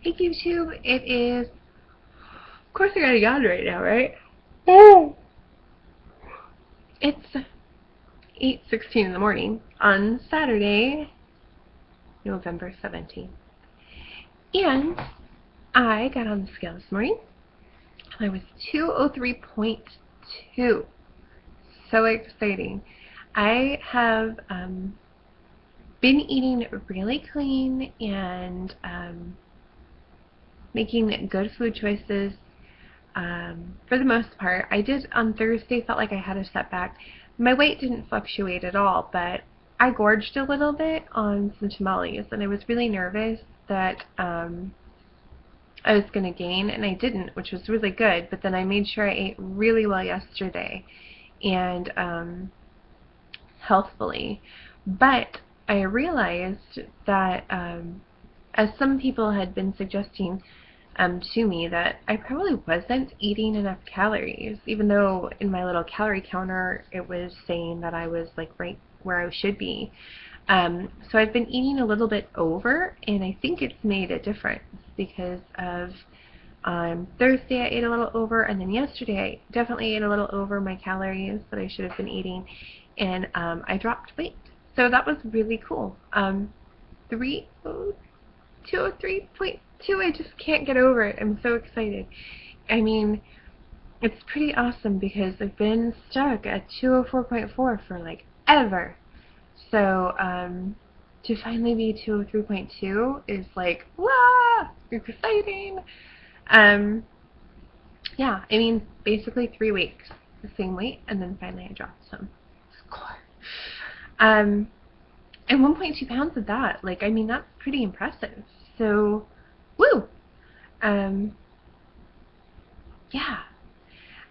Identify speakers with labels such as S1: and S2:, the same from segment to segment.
S1: Hey YouTube, it is, of course I got a yawn right now, right? Oh. It's 8:16 in the morning on Saturday, November 17th. And I got on the scale this morning and I was 203.2. So exciting. I have been eating really clean and making good food choices. For the most part, I did on Thursday felt like I had a setback. My weight didn't fluctuate at all, but I gorged a little bit on some tamales, and I was really nervous that I was going to gain, and I didn't, which was really good. But then I made sure I ate really well yesterday and healthfully. But I realized that, as some people had been suggesting, to me, that I probably wasn't eating enough calories, even though in my little calorie counter it was saying that I was like right where I should be. So I've been eating a little bit over, and I think it's made a difference because of Thursday I ate a little over, and then yesterday I definitely ate a little over my calories that I should have been eating, and I dropped weight. So that was really cool. 203.2, I just can't get over it. I'm so excited. I mean, it's pretty awesome because I've been stuck at 204.4 for like ever. So to finally be 203.2 is like, wow, exciting. Yeah, I mean, basically 3 weeks, the same weight, and then finally I dropped some. Score. And 1.2 pounds of that, like, I mean, that's pretty impressive. So, woo! Yeah,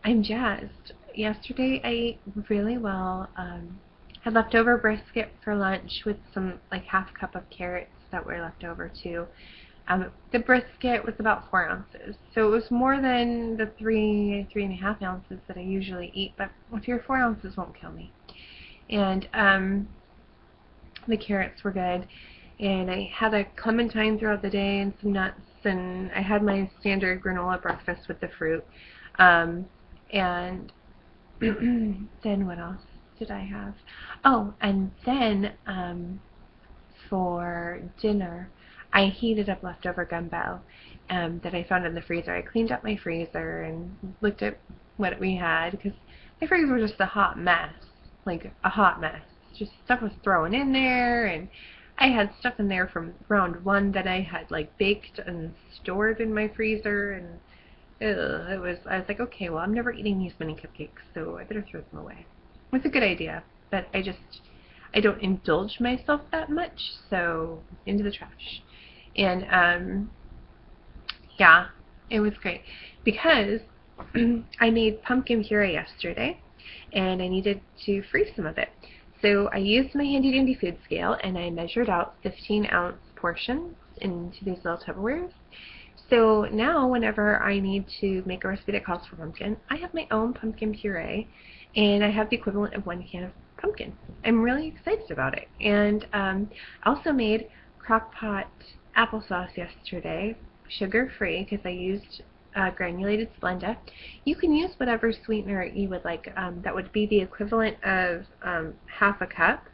S1: I'm jazzed. Yesterday I ate really well. Had leftover brisket for lunch with some, like, half cup of carrots that were left over too. The brisket was about 4 ounces, so it was more than the 3.5 ounces that I usually eat, but with your 4 ounces won't kill me. And the carrots were good, and I had a clementine throughout the day and some nuts, and I had my standard granola breakfast with the fruit. And then what else did I have? Oh, and then for dinner I heated up leftover gumbo that I found in the freezer. I cleaned up my freezer and looked at what we had, because my freezer was just a hot mess, like a hot mess. Just stuff was thrown in there, and I had stuff in there from round one that I had like baked and stored in my freezer, and I was like, okay, well, I'm never eating these mini cupcakes, so I better throw them away. It was a good idea, but I don't indulge myself that much, so into the trash. And yeah, it was great because I made pumpkin puree yesterday, and I needed to freeze some of it. So I used my handy dandy food scale, and I measured out 15-ounce portions into these little Tupperwares. So now whenever I need to make a recipe that calls for pumpkin, I have my own pumpkin puree, and I have the equivalent of 1 can of pumpkin. I'm really excited about it. And I also made crock-pot applesauce yesterday, sugar-free, because I used granulated Splenda. You can use whatever sweetener you would like. That would be the equivalent of half a cup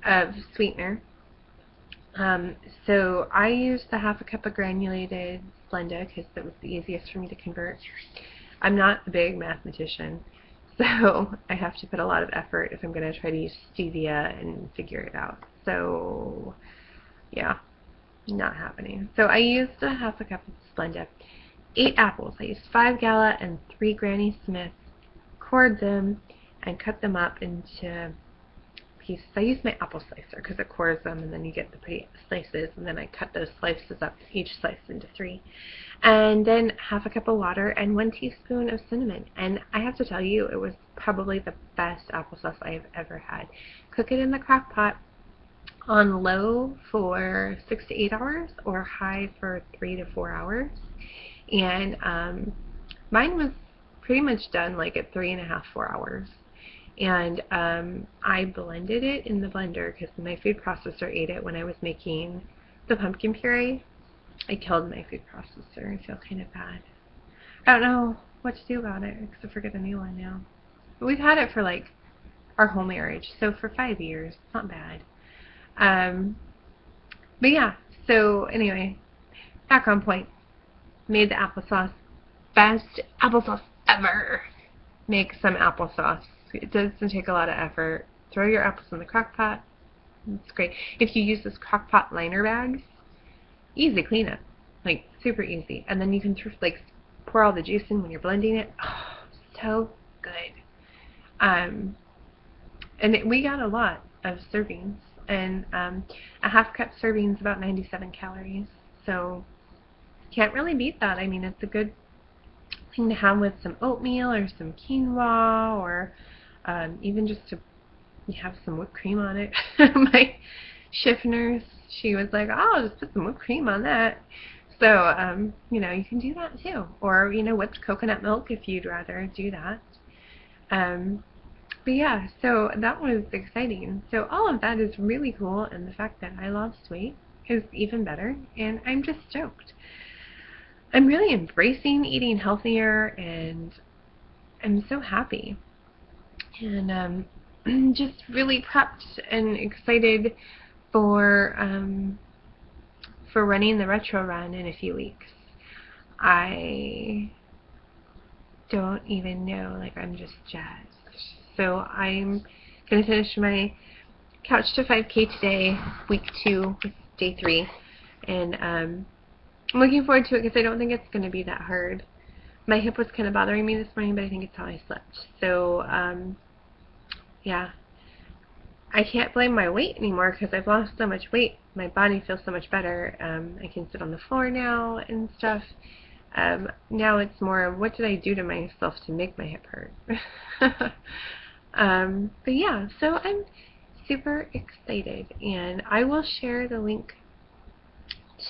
S1: of sweetener. So I used the half a cup of granulated Splenda because that was the easiest for me to convert. I'm not a big mathematician, so I have to put a lot of effort if I'm going to try to use stevia and figure it out. So yeah, not happening. So I used a half a cup of Splenda. 8 apples. I used 5 Gala and 3 Granny Smith. Cored them and cut them up into pieces. I use my apple slicer because it cores them, and then you get the pretty slices, and then I cut those slices up, each slice into 3. And then half a cup of water and 1 teaspoon of cinnamon. And I have to tell you, it was probably the best applesauce I've ever had. Cook it in the crock pot on low for 6 to 8 hours or high for 3 to 4 hours. And mine was pretty much done like at 3.5, 4 hours. And I blended it in the blender because my food processor ate it when I was making the pumpkin puree. I killed my food processor. I feel kind of bad. I don't know what to do about it except for get a new one now. But we've had it for like our whole marriage, so for 5 years. It's not bad. But yeah, so anyway, back on point. Made the applesauce. Best applesauce ever. Make some applesauce. It doesn't take a lot of effort. Throw your apples in the crock pot. It's great. If you use this crock pot liner bags, easy cleanup. Like, super easy. And then you can like pour all the juice in when you're blending it. Oh, so good. And we got a lot of servings. And a half cup serving is about 97 calories. So can't really beat that. I mean, it's a good thing to have with some oatmeal or some quinoa, or even just to have some whipped cream on it. My shift nurse, she was like, oh, I'll just put some whipped cream on that. So, you know, you can do that too. Or, you know, whipped coconut milk if you'd rather do that. But yeah, so that was exciting. So all of that is really cool, and the fact that I lost weight is even better, and I'm just stoked. I'm really embracing eating healthier, and I'm so happy. And just really prepped and excited for running the retro run in a few weeks. I don't even know, like, I'm just jazzed. So I'm going to finish my Couch to 5K today, week 2, day 3, and I'm looking forward to it because I don't think it's going to be that hard. My hip was kind of bothering me this morning, but I think it's how I slept. So, yeah. I can't blame my weight anymore because I've lost so much weight. My body feels so much better. I can sit on the floor now and stuff. Now it's more of what did I do to myself to make my hip hurt. But yeah, so I'm super excited, and I will share the link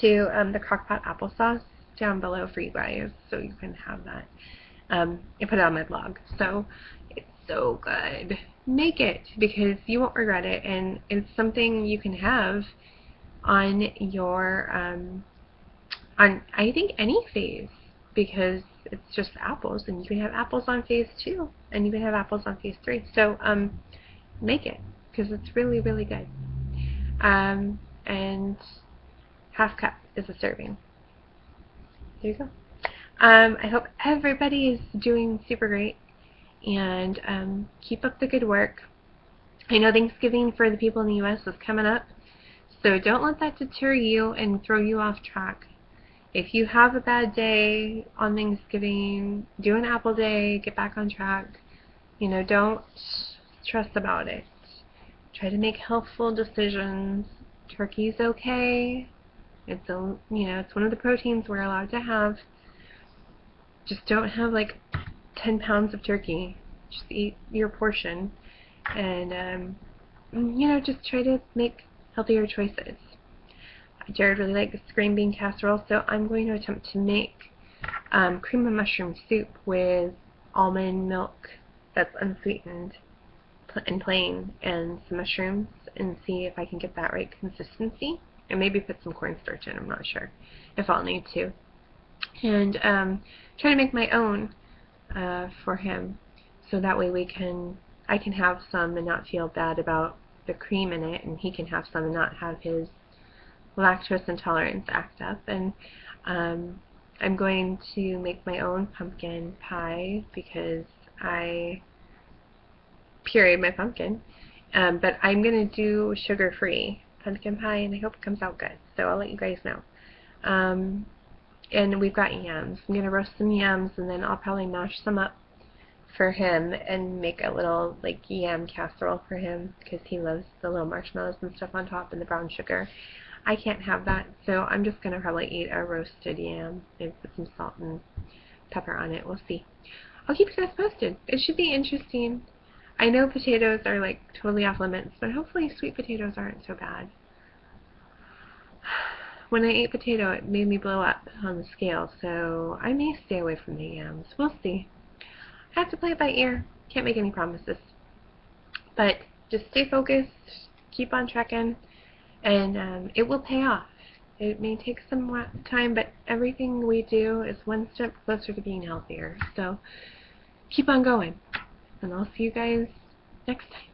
S1: to the crockpot applesauce down below for you guys, so you can have that. I put it on my blog, so it's so good. Make it, because you won't regret it, and it's something you can have on your on, I think, any phase, because it's just apples, and you can have apples on phase 2, and you can have apples on phase 3. So make it, because it's really, really good. And half cup is a serving. There you go. I hope everybody is doing super great, and keep up the good work. I know Thanksgiving for the people in the U.S. is coming up, so don't let that deter you and throw you off track. If you have a bad day on Thanksgiving, do an apple day, get back on track. You know, don't stress about it. Try to make healthful decisions. Turkey's okay. It's a, you know, it's one of the proteins we're allowed to have. Just don't have like 10 pounds of turkey. Just eat your portion, and you know, just try to make healthier choices. Jared really likes green bean casserole, so I'm going to attempt to make cream of mushroom soup with almond milk that's unsweetened and plain, and some mushrooms, and see if I can get that right consistency, and maybe put some cornstarch in. I'm not sure if I'll need to, and try to make my own for him, so that way I can have some and not feel bad about the cream in it, and he can have some and not have his lactose intolerance act up. And I'm going to make my own pumpkin pie because I pureed my pumpkin, but I'm going to do sugar-free pumpkin pie, and I hope it comes out good, so I'll let you guys know. And we've got yams. I'm going to roast some yams, and then I'll probably mash some up for him and make a little like yam casserole for him, because he loves the little marshmallows and stuff on top and the brown sugar. I can't have that, so I'm just going to probably eat a roasted yam and put some salt and pepper on it. We'll see. I'll keep you guys posted. It should be interesting. I know potatoes are like totally off limits, but hopefully sweet potatoes aren't so bad. When I ate potato, it made me blow up on the scale, so I may stay away from the yams. We'll see. I have to play it by ear. Can't make any promises. But just stay focused, keep on trekking, and it will pay off. It may take some time, but everything we do is one step closer to being healthier. So keep on going, and I'll see you guys next time.